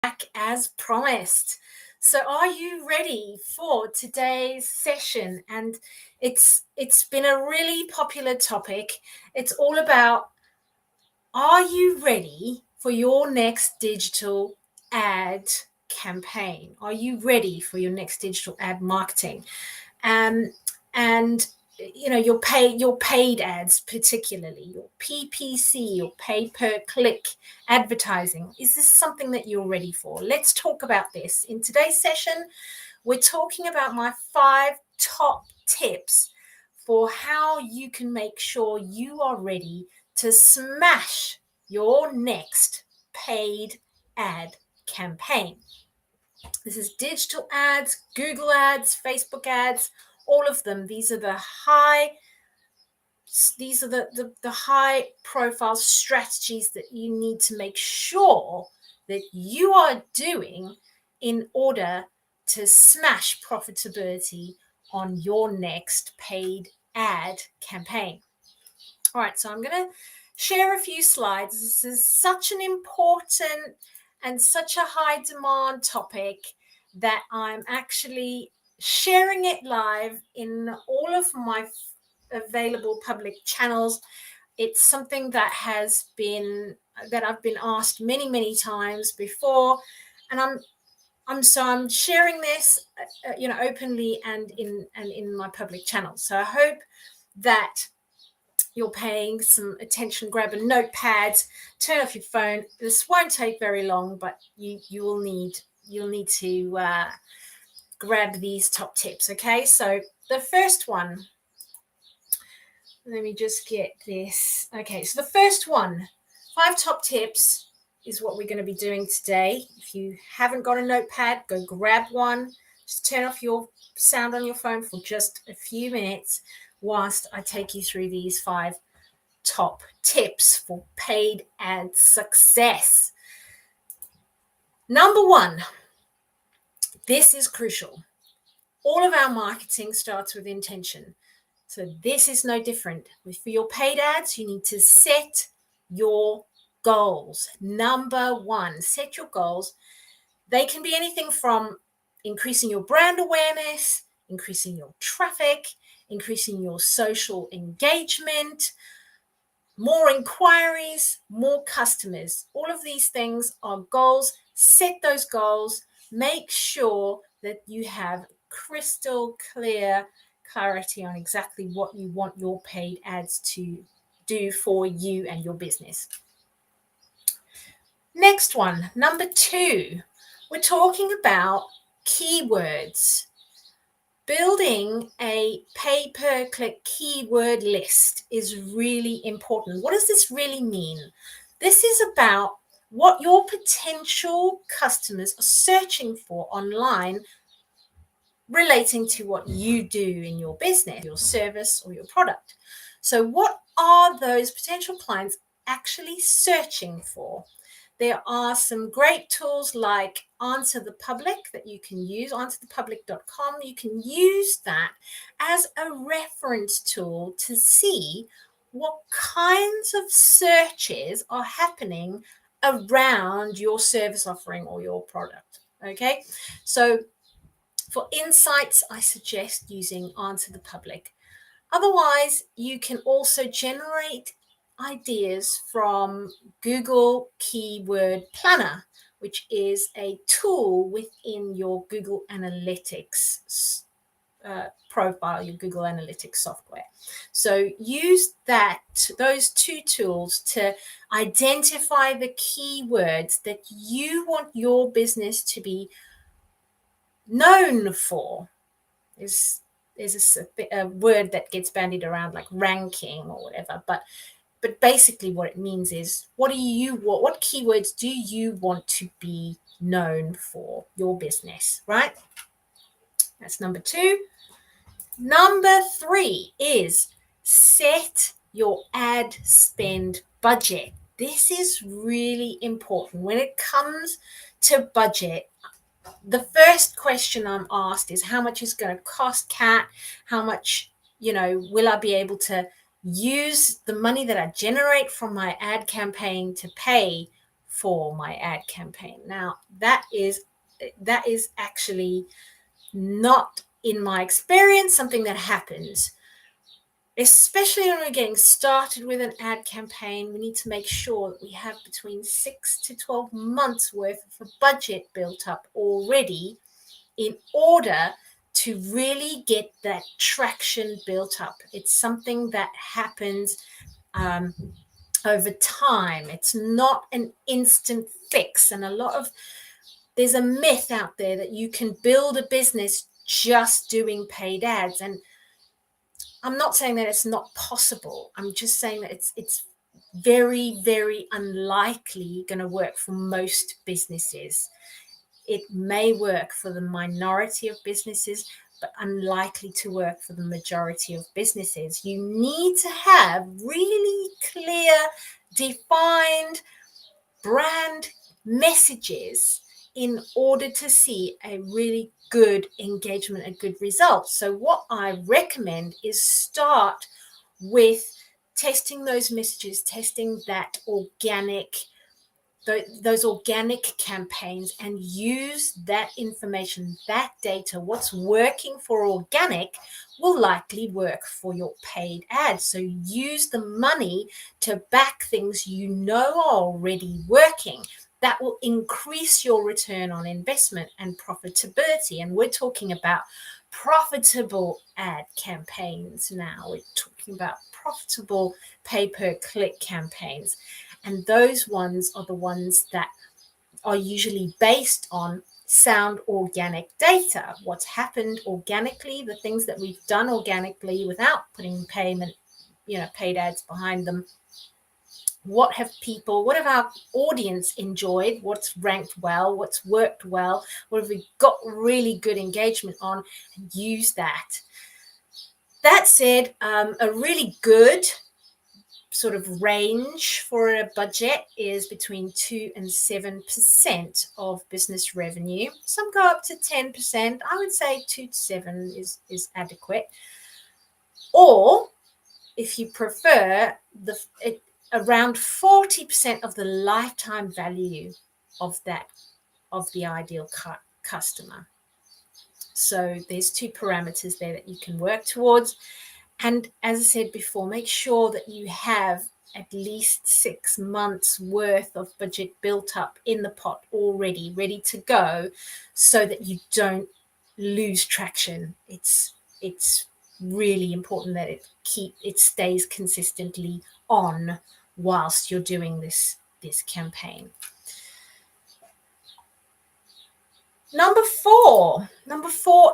back as promised. So are you ready for today's session? And it's been a really popular topic. It's all about, are you ready for your next digital ad campaign? Are you ready for your next digital ad marketing? And your paid ads, particularly your PPC, your pay per click advertising. Is this something that you're ready for? Let's talk about this. In today's session, we're talking about my 5 top tips for how you can make sure you are ready to smash your next paid ad campaign. This is digital ads, Google ads, Facebook ads, all of them. These are the high profile strategies that you need to make sure that you are doing in order to smash profitability on your next paid ad campaign. All right, so I'm going to share a few slides. This is such an important and such a high demand topic that I'm actually sharing it live in all of my available public channels. It's something that I've been asked many times before, and I'm sharing this openly and in my public channels. So I hope that you're paying some attention. Grab a notepad, turn off your phone. This won't take very long, but you'll need to grab these top tips. Okay, so the first one, let me just get this. Okay, so the first one, 5 top tips, is what we're going to be doing today. If you haven't got a notepad, go grab one. Just turn off your sound on your phone for just a few minutes whilst I take you through these 5 top tips for paid ad success. Number 1, this is crucial. All of our marketing starts with intention. So this is no different. For your paid ads, you need to set your goals. Number 1, set your goals. They can be anything from increasing your brand awareness, increasing your traffic, increasing your social engagement, more inquiries, more customers. All of these things are goals. Set those goals. Make sure that you have crystal clear clarity on exactly what you want your paid ads to do for you and your business. Next one, number 2, we're talking about keywords. Building a pay-per-click keyword list is really important. What does this really mean? This is about what your potential customers are searching for online relating to what you do in your business, your service, or your product. So what are those potential clients actually searching for? There are some great tools like Answer the Public that you can use, answerthepublic.com. You can use that as a reference tool to see what kinds of searches are happening around your service offering or your product. Okay, so for insights, I suggest using Answer the Public. Otherwise, you can also generate ideas from Google Keyword Planner, which is a tool within your Google Analytics profile, your Google Analytics software. So use those 2 tools to identify the keywords that you want your business to be known for. There's a word that gets bandied around like ranking or whatever, but basically what it means is what keywords do you want to be known for your business, right? That's number 2. Number 3 is set your ad spend budget. This is really important. When it comes to budget, the first question I'm asked is, how much is going to cost, Kat? How much, will I be able to use the money that I generate from my ad campaign to pay for my ad campaign. Now, that is actually not, in my experience, something that happens. Especially when we're getting started with an ad campaign, we need to make sure that we have between 6 to 12 months worth of a budget built up already in order to really get that traction built up. It's something that happens over time. It's not an instant fix. And there's a myth out there that you can build a business just doing paid ads. And I'm not saying that it's not possible. I'm just saying that it's very, very unlikely going to work for most businesses. It may work for the minority of businesses, but unlikely to work for the majority of businesses. You need to have really clear, defined brand messages in order to see a really good engagement, a good result. So what I recommend is start with testing those messages, testing that those organic campaigns, and use that information, that data. What's working for organic will likely work for your paid ads. So use the money to back things you know are already working. That will increase your return on investment and profitability. And we're talking about profitable ad campaigns now. We're talking about profitable pay-per-click campaigns. And those ones are the ones that are usually based on sound organic data. What's happened organically, the things that we've done organically without putting paid ads behind them. What have our audience enjoyed? What's ranked well? What's worked well? What have we got really good engagement on? And use that. That said, a really good sort of range for a budget is between 2 and 7% of business revenue. Some go up to 10%. I would say 2 to 7 is adequate. Or if you prefer, around 40% of the lifetime value of the ideal customer. So there's two parameters there that you can work towards. And as I said before, make sure that you have at least 6 months worth of budget built up in the pot already, ready to go, so that you don't lose traction. It's really important that it stays consistently on whilst you're doing this campaign. Number four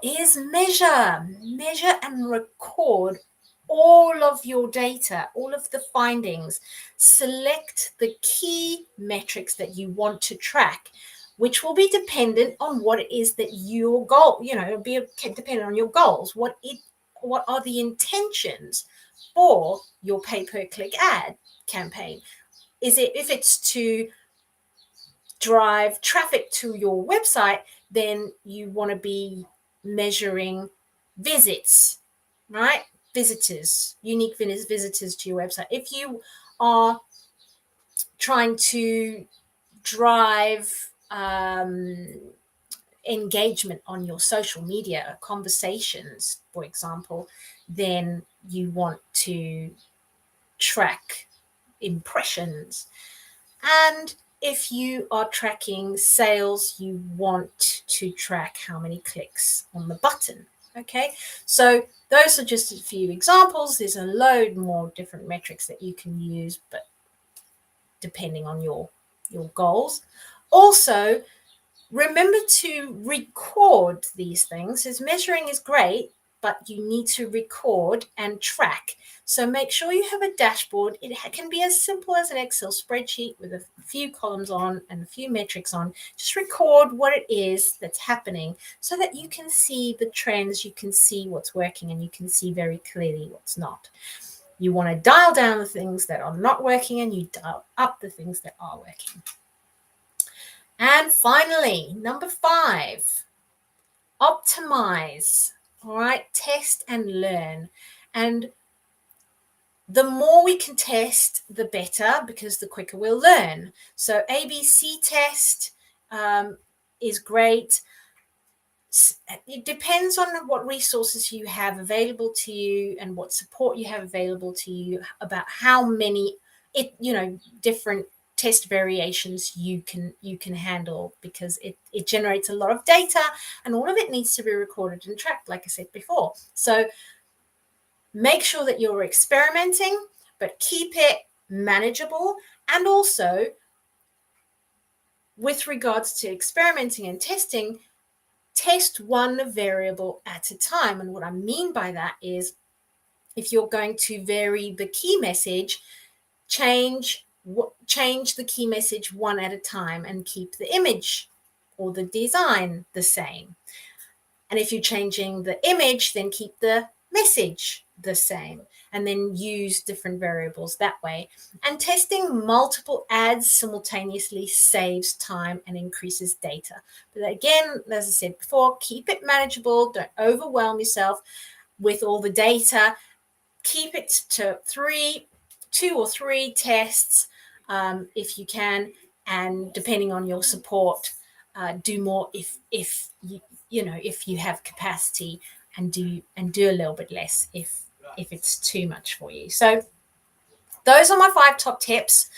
is measure and record all of your data, all of the findings. Select the key metrics that you want to track, which will be dependent on what it is that your goal, it'll be dependent on your goals. What are the intentions for your pay-per-click ad campaign? If it's to drive traffic to your website, then you want to be measuring visits, right? Visitors, unique visitors to your website. If you are trying to drive engagement on your social media conversations, for example, then you want to track impressions. And if you are tracking sales, you want to track how many clicks on the button. Okay, so those are just a few examples. There's a load more different metrics that you can use, but depending on your goals. Also, remember to record these things, as measuring is great, but you need to record and track. So make sure you have a dashboard. It can be as simple as an Excel spreadsheet with a few columns on and a few metrics on. Just record what it is that's happening so that you can see the trends, you can see what's working, and you can see very clearly what's not. You want to dial down the things that are not working, and you dial up the things that are working. And finally, number 5, optimize. All right, test and learn. And the more we can test, the better, because the quicker we'll learn. So ABC test is great. It depends on what resources you have available to you and what support you have available to you about how many different test variations you can handle, because it generates a lot of data and all of it needs to be recorded and tracked, like I said before. So make sure that you're experimenting, but keep it manageable. And also, with regards to experimenting and testing, test one variable at a time. And what I mean by that is, if you're going to vary the key message, change the key message one at a time and keep the image or the design the same. And if you're changing the image, then keep the message the same, and then use different variables that way. And testing multiple ads simultaneously saves time and increases data. But again, as I said before, keep it manageable. Don't overwhelm yourself with all the data. Keep it to 2 or 3 tests if you can, and depending on your support, do more if you have capacity, and do a little bit less if it's too much for you. So those are my 5 top tips.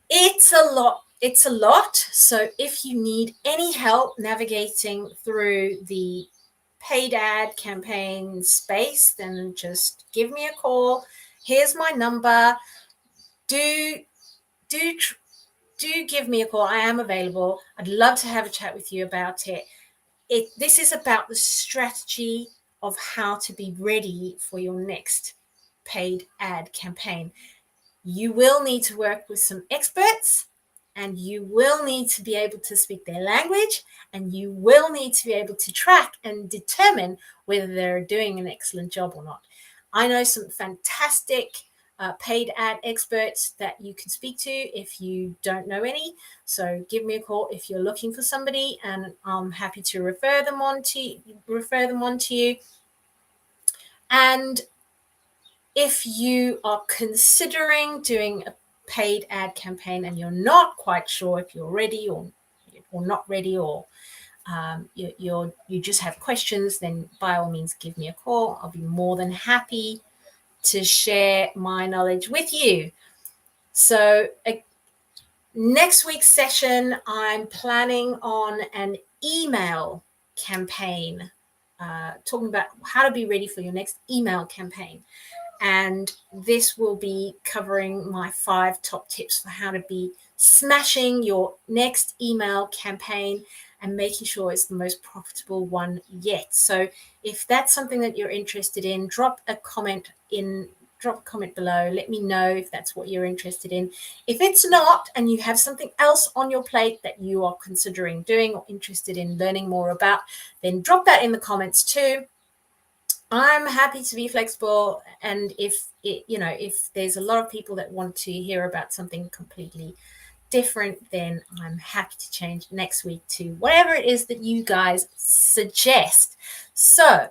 It's a lot. So if you need any help navigating through the paid ad campaign space, then just give me a call. Here's my number. Do give me a call. I am available. I'd love to have a chat with you about it. This is about the strategy of how to be ready for your next paid ad campaign. You will need to work with some experts, and you will need to be able to speak their language, and you will need to be able to track and determine whether they're doing an excellent job or not. I know some fantastic paid ad experts that you can speak to if you don't know any. So give me a call if you're looking for somebody, and I'm happy to refer them on to you. And if you are considering doing a paid ad campaign and you're not quite sure if you're ready or not ready, or you just have questions, then by all means give me a call. I'll be more than happy to share my knowledge with you. So next week's session, I'm planning on an email campaign, talking about how to be ready for your next email campaign. And this will be covering my 5 top tips for how to be smashing your next email campaign and making sure it's the most profitable one yet. So if that's something that you're interested in, drop a comment below. Let me know if that's what you're interested in. If it's not, and you have something else on your plate that you are considering doing or interested in learning more about, then drop that in the comments too. I'm happy to be flexible, and if there's a lot of people that want to hear about something completely different, then I'm happy to change next week to whatever it is that you guys suggest. So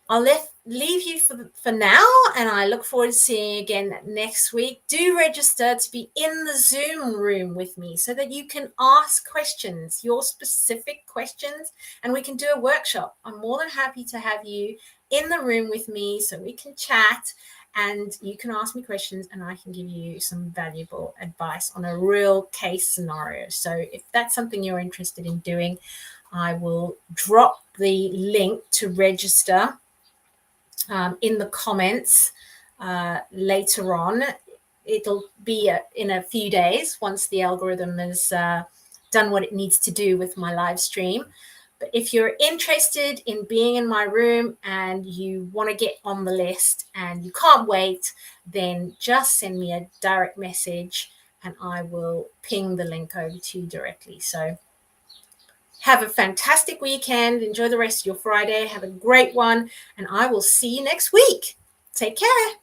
I'll leave you for now, and I look forward to seeing you again next week. Do register to be in the Zoom room with me so that you can ask questions, your specific questions, and we can do a workshop. I'm more than happy to have you in the room with me so we can chat, and you can ask me questions and I can give you some valuable advice on a real case scenario. So if that's something you're interested in doing, I will drop the link to register in the comments later on. It'll be in a few days once the algorithm has done what it needs to do with my live stream. But if you're interested in being in my room and you want to get on the list and you can't wait, then just send me a direct message and I will ping the link over to you directly. So have a fantastic weekend. Enjoy the rest of your Friday. Have a great one. And I will see you next week. Take care.